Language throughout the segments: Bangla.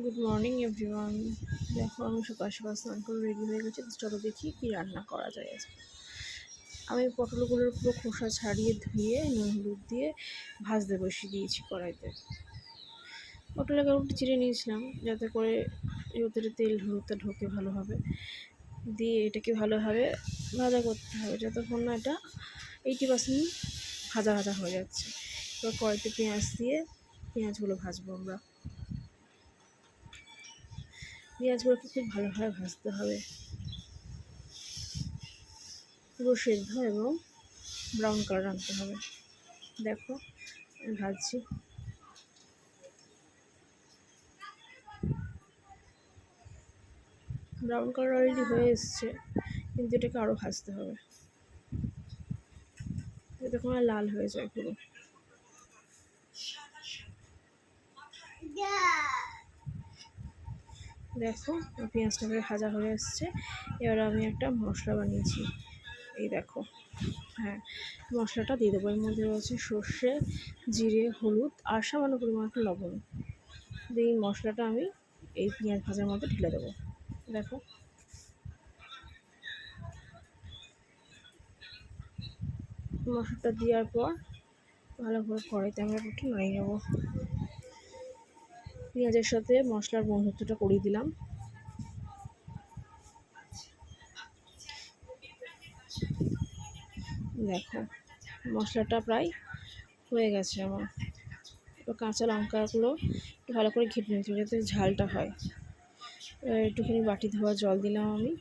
Good morning everyone. দেখো আমি সকাল সকাল স্নান করে রেডি হয়ে গেছি। চলো দেখি কী রান্না করা যায় আজকে। আমি পটলগুলোর পুরো খোসা ছাড়িয়ে ধুয়ে নুন হলুদ দিয়ে ভাজতে বসিয়ে দিয়েছি কড়াইতে। পটলকে একটু চিড়ে নিয়েছিলাম যাতে করে ওদের তেল হলুদটা ঢোকে ভালোভাবে, দিয়ে এটাকে ভালোভাবে ভাজা করতে হবে যতক্ষণ না এটা 80% ভাজা ভাজা হয়ে যাচ্ছে। এবার কড়াইতে পেঁয়াজ দিয়ে পেঁয়াজগুলো ভাজবো আমরা। পেঁয়াজগুলোকে খুব ভালোভাবে ভাজতে হবে, পুরো সেদ্ধ এবং ব্রাউন কালার আনতে হবে। দেখো ভাজছি, ব্রাউন কালার অলরেডি হয়ে এসছে, কিন্তু এটাকে আরও ভাজতে হবে যতক্ষণ আর লাল হয়ে যায় পুরো। দেখো পেঁয়াজটা ভাজা হয়ে এসছে। এবার আমি একটা মশলা বানিয়েছি, এই দেখো। হ্যাঁ, মশলাটা দিয়ে দেবো। এর মধ্যে রয়েছে সর্ষে, জিরে, হলুদ আর সামান্য পরিমাণ একটু লবণ দিয়ে এই মশলাটা আমি এই পেঁয়াজ ভাজার মধ্যে ঢেলে দেবো। দেখো মশলাটা দেওয়ার পর ভালো করে কড়াইতে আমরা একটু নাড়িয়ে নেবো। পেঁয়াজের সাথে মশলার বন্ধুত্বটা করিয়ে দিলাম। দেখো মশলাটা প্রায় হয়ে গেছে আমার। কাঁচা লঙ্কাগুলো একটু ভালো করে ঘেঁটে নিতে যাতে ঝালটা হয়। একটুখানি বাটি ধোয়া জল দিলাম আমি।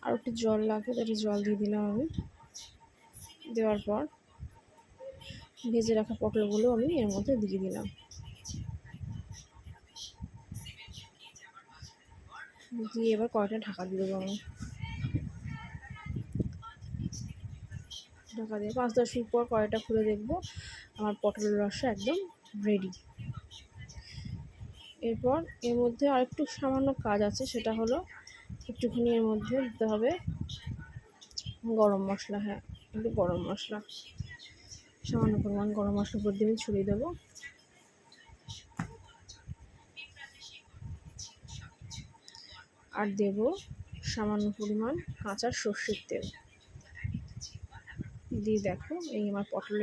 আর একটু জল লাগবে, তাতে জল দিয়ে দিলাম আমি। দেওয়ার পর ভেজে রাখা পটলগুলো আমি এর মধ্যে দিয়ে দিলাম। দিয়ে এবার কড়াইটা ঢাকা দিয়ে দেবো আমি। ঢাকা দিয়ে 5-10 মিনিট পর কড়াইটা খুলে দেখবো আমার পটলের রসা একদম রেডি। এরপর এর মধ্যে আরেকটু সামান্য কাজ আছে, সেটা হলো একটুখানি এর মধ্যে দিতে হবে গরম মশলা। হ্যাঁ, একটু গরম মশলা, সামান্য পরিমাণ গরম মশলা উপর দিয়ে আমি ছড়িয়ে দেবো। আর দেব সামান্য পরিমাণ কাঁচা সর্ষের তেল দিয়ে। দেখো এই আমার পটলের